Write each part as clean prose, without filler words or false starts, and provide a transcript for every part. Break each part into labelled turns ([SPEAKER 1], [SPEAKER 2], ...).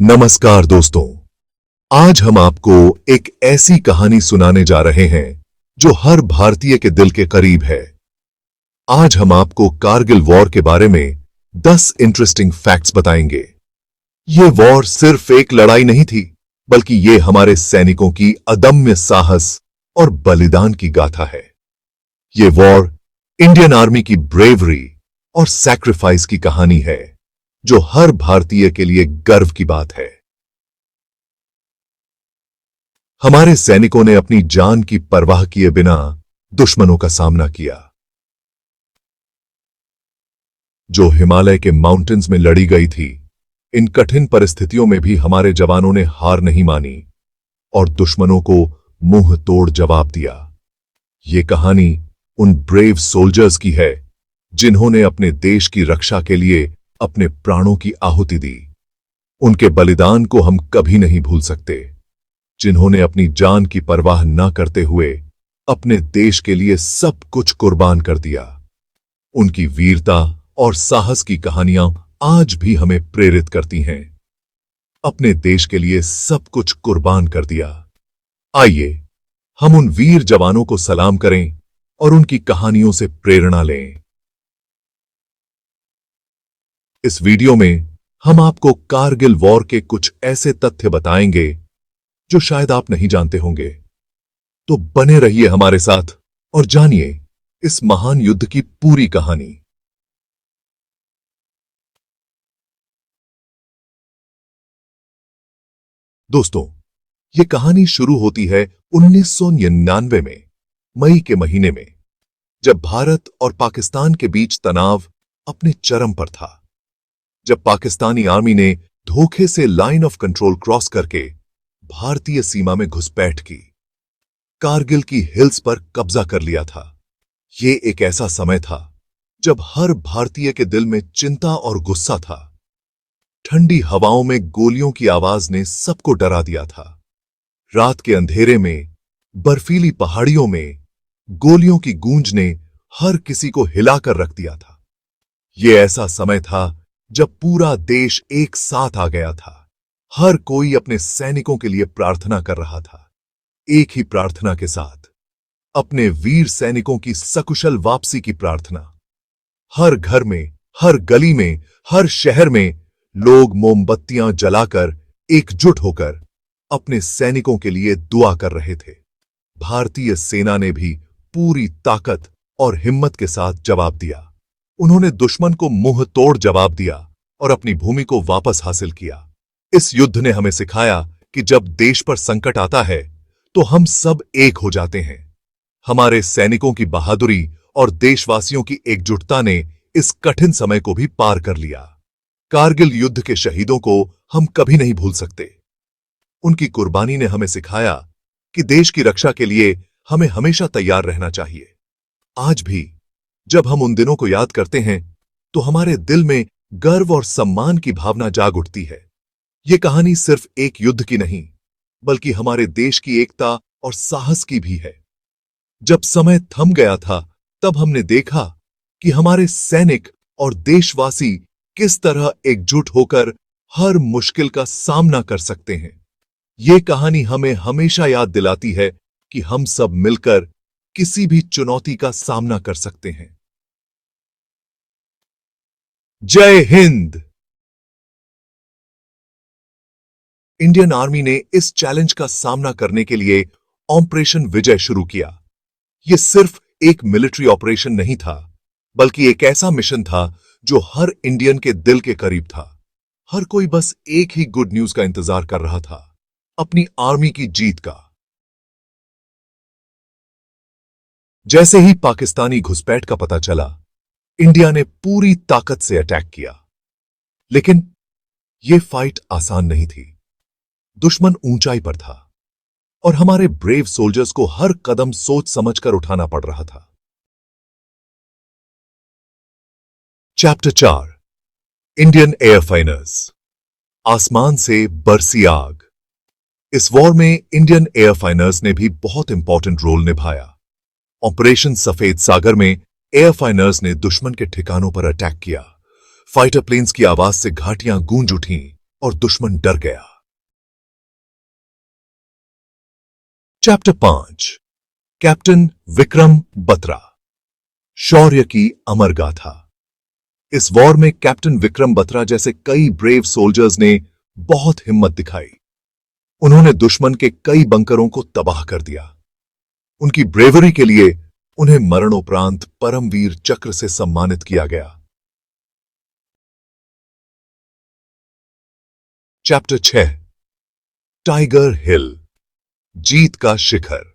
[SPEAKER 1] नमस्कार दोस्तों, आज हम आपको एक ऐसी कहानी सुनाने जा रहे हैं जो हर भारतीय के दिल के करीब है। आज हम आपको कारगिल वॉर के बारे में 10 इंटरेस्टिंग फैक्ट्स बताएंगे। ये वॉर सिर्फ एक लड़ाई नहीं थी, बल्कि ये हमारे सैनिकों की अदम्य साहस और बलिदान की गाथा है। ये वॉर इंडियन आर्मी की ब्रेवरी और सैक्रिफाइस की कहानी है, जो हर भारतीय के लिए गर्व की बात है। हमारे सैनिकों ने अपनी जान की परवाह किए बिना दुश्मनों का सामना किया। जो हिमालय के माउंटेन्स में लड़ी गई थी, इन कठिन परिस्थितियों में भी हमारे जवानों ने हार नहीं मानी और दुश्मनों को मुंह तोड़ जवाब दिया। ये कहानी उन ब्रेव सोल्जर्स की है जिन्होंने अपने देश की रक्षा के लिए अपने प्राणों की आहुति दी। उनके बलिदान को हम कभी नहीं भूल सकते, जिन्होंने अपनी जान की परवाह न करते हुए अपने देश के लिए सब कुछ कुर्बान कर दिया। उनकी वीरता और साहस की कहानियां आज भी हमें प्रेरित करती हैं। अपने देश के लिए सब कुछ कुर्बान कर दिया। आइए हम उन वीर जवानों को सलाम करें और उनकी कहानियों से प्रेरणा लें। इस वीडियो में हम आपको कारगिल वॉर के कुछ ऐसे तथ्य बताएंगे जो शायद आप नहीं जानते होंगे। तो बने रहिए हमारे साथ और जानिए इस महान युद्ध की पूरी कहानी। दोस्तों, यह कहानी शुरू होती है 1999 में मई के महीने में, जब भारत और पाकिस्तान के बीच तनाव अपने चरम पर था। जब पाकिस्तानी आर्मी ने धोखे से लाइन ऑफ कंट्रोल क्रॉस करके भारतीय सीमा में घुसपैठ की, कारगिल की हिल्स पर कब्जा कर लिया था। ये एक ऐसा समय था जब हर भारतीय के दिल में चिंता और गुस्सा था। ठंडी हवाओं में गोलियों की आवाज ने सबको डरा दिया था। रात के अंधेरे में, बर्फीली पहाड़ियों में गोलियों की गूंज ने हर किसी को हिलाकर रख दिया था। यह ऐसा समय था जब पूरा देश एक साथ आ गया था। हर कोई अपने सैनिकों के लिए प्रार्थना कर रहा था, एक ही प्रार्थना के साथ, अपने वीर सैनिकों की सकुशल वापसी की प्रार्थना। हर घर में, हर गली में, हर शहर में लोग मोमबत्तियां जलाकर एकजुट होकर अपने सैनिकों के लिए दुआ कर रहे थे। भारतीय सेना ने भी पूरी ताकत और हिम्मत के साथ जवाब दिया। उन्होंने दुश्मन को मुंह तोड़ जवाब दिया और अपनी भूमि को वापस हासिल किया। इस युद्ध ने हमें सिखाया कि जब देश पर संकट आता है तो हम सब एक हो जाते हैं। हमारे सैनिकों की बहादुरी और देशवासियों की एकजुटता ने इस कठिन समय को भी पार कर लिया। कारगिल युद्ध के शहीदों को हम कभी नहीं भूल सकते। उनकी कुर्बानी ने हमें सिखाया कि देश की रक्षा के लिए हमें हमेशा तैयार रहना चाहिए। आज भी जब हम उन दिनों को याद करते हैं तो हमारे दिल में गर्व और सम्मान की भावना जाग उठती है। ये कहानी सिर्फ एक युद्ध की नहीं, बल्कि हमारे देश की एकता और साहस की भी है। जब समय थम गया था, तब हमने देखा कि हमारे सैनिक और देशवासी किस तरह एकजुट होकर हर मुश्किल का सामना कर सकते हैं। ये कहानी हमें हमेशा याद दिलाती है कि हम सब मिलकर किसी भी चुनौती का सामना कर सकते हैं। जय हिंद! इंडियन आर्मी ने इस चैलेंज का सामना करने के लिए ऑपरेशन विजय शुरू किया। यह सिर्फ एक मिलिट्री ऑपरेशन नहीं था, बल्कि एक ऐसा मिशन था जो हर इंडियन के दिल के करीब था। हर कोई बस एक ही गुड न्यूज का इंतजार कर रहा था, अपनी आर्मी की जीत का। जैसे ही पाकिस्तानी घुसपैठ का पता चला, इंडिया ने पूरी ताकत से अटैक किया। लेकिन यह फाइट आसान नहीं थी। दुश्मन ऊंचाई पर था और हमारे ब्रेव सोल्जर्स को हर कदम सोच समझकर उठाना पड़ रहा था। चैप्टर 4, इंडियन एयरफाइटर्स, आसमान से बरसी आग। इस वॉर में इंडियन एयरफाइटर्स ने भी बहुत इंपॉर्टेंट रोल निभाया। ऑपरेशन सफेद सागर में एयरफाइटर्स ने दुश्मन के ठिकानों पर अटैक किया। फाइटर प्लेन्स की आवाज से घाटियां गूंज उठीं और दुश्मन डर गया। चैप्टर 5 कैप्टन विक्रम बत्रा, शौर्य की अमर गाथा। इस वॉर में कैप्टन विक्रम बत्रा जैसे कई ब्रेव सोल्जर्स ने बहुत हिम्मत दिखाई। उन्होंने दुश्मन के कई बंकरों को तबाह कर दिया। उनकी ब्रेवरी के लिए उन्हें मरणोपरांत परमवीर चक्र से सम्मानित किया गया। चैप्टर 6 टाइगर हिल, जीत का शिखर।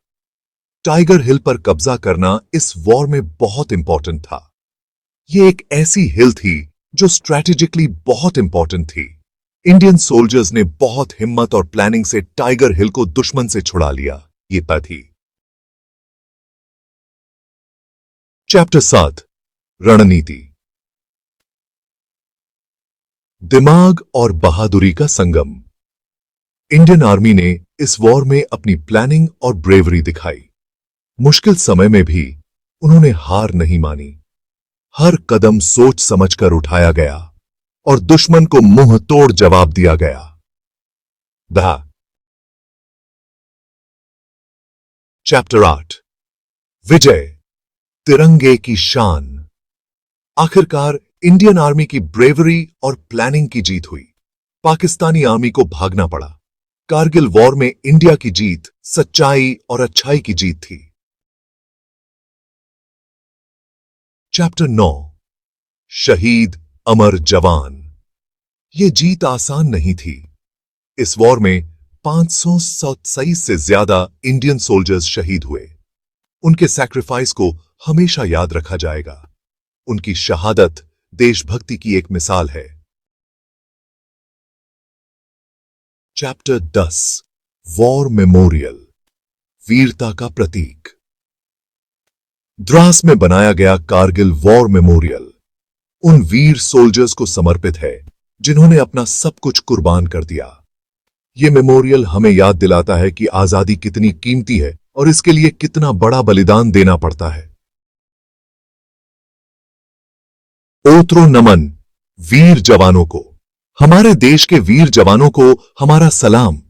[SPEAKER 1] टाइगर हिल पर कब्जा करना इस वॉर में बहुत इंपॉर्टेंट था। यह एक ऐसी हिल थी जो स्ट्रैटेजिकली बहुत इंपॉर्टेंट थी। इंडियन सोल्जर्स ने बहुत हिम्मत और प्लानिंग से टाइगर हिल को दुश्मन से छुड़ा लिया। ये तय थी। चैप्टर 7 रणनीति, दिमाग और बहादुरी का संगम। इंडियन आर्मी ने इस वॉर में अपनी प्लानिंग और ब्रेवरी दिखाई। मुश्किल समय में भी उन्होंने हार नहीं मानी। हर कदम सोच समझकर उठाया गया और दुश्मन को मुंह तोड़ जवाब दिया गया। चैप्टर 8 विजय, तिरंगे की शान। आखिरकार इंडियन आर्मी की ब्रेवरी और प्लानिंग की जीत हुई। पाकिस्तानी आर्मी को भागना पड़ा। कारगिल वॉर में इंडिया की जीत सच्चाई और अच्छाई की जीत थी। चैप्टर 9 शहीद अमर जवान। यह जीत आसान नहीं थी। इस वॉर में 527 से ज्यादा इंडियन सोल्जर्स शहीद हुए। उनके सैक्रिफाइस को हमेशा याद रखा जाएगा। उनकी शहादत देशभक्ति की एक मिसाल है। चैप्टर 10 वॉर मेमोरियल, वीरता का प्रतीक। द्रास में बनाया गया कारगिल वॉर मेमोरियल उन वीर सोल्जर्स को समर्पित है जिन्होंने अपना सब कुछ कुर्बान कर दिया। यह मेमोरियल हमें याद दिलाता है कि आजादी कितनी कीमती है और इसके लिए कितना बड़ा बलिदान देना पड़ता है। ओत्रो नमन वीर जवानों को। हमारे देश के वीर जवानों को हमारा सलाम,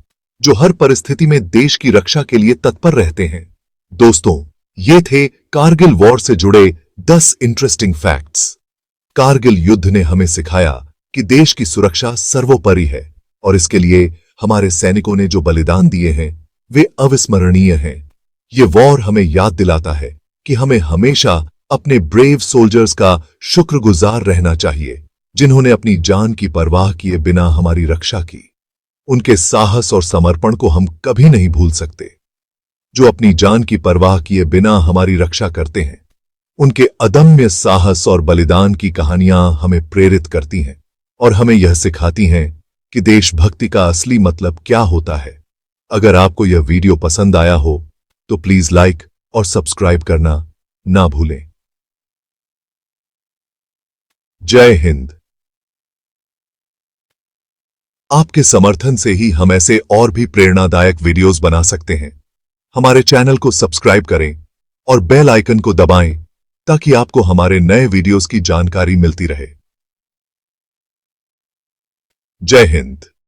[SPEAKER 1] जो हर परिस्थिति में देश की रक्षा के लिए तत्पर रहते हैं। दोस्तों, ये थे कारगिल वॉर से जुड़े 10 इंटरेस्टिंग फैक्ट्स। कारगिल युद्ध ने हमें सिखाया कि देश की सुरक्षा सर्वोपरि है और इसके लिए हमारे सैनिकों ने जो बलिदान दिए हैं वे अविस्मरणीय हैं। ये वॉर हमें याद दिलाता है कि हमें हमेशा अपने ब्रेव सोल्जर्स का शुक्रगुजार रहना चाहिए, जिन्होंने अपनी जान की परवाह किए बिना हमारी रक्षा की। उनके साहस और समर्पण को हम कभी नहीं भूल सकते। जो अपनी जान की परवाह किए बिना हमारी रक्षा करते हैं, उनके अदम्य साहस और बलिदान की कहानियां हमें प्रेरित करती हैं और हमें यह सिखाती हैं कि देशभक्ति का असली मतलब क्या होता है। अगर आपको यह वीडियो पसंद आया हो तो प्लीज लाइक और सब्सक्राइब करना ना भूलें। जय हिंद। आपके समर्थन से ही हम ऐसे और भी प्रेरणादायक वीडियोस बना सकते हैं। हमारे चैनल को सब्सक्राइब करें और बेल आइकन को दबाएं ताकि आपको हमारे नए वीडियोस की जानकारी मिलती रहे। जय हिंद।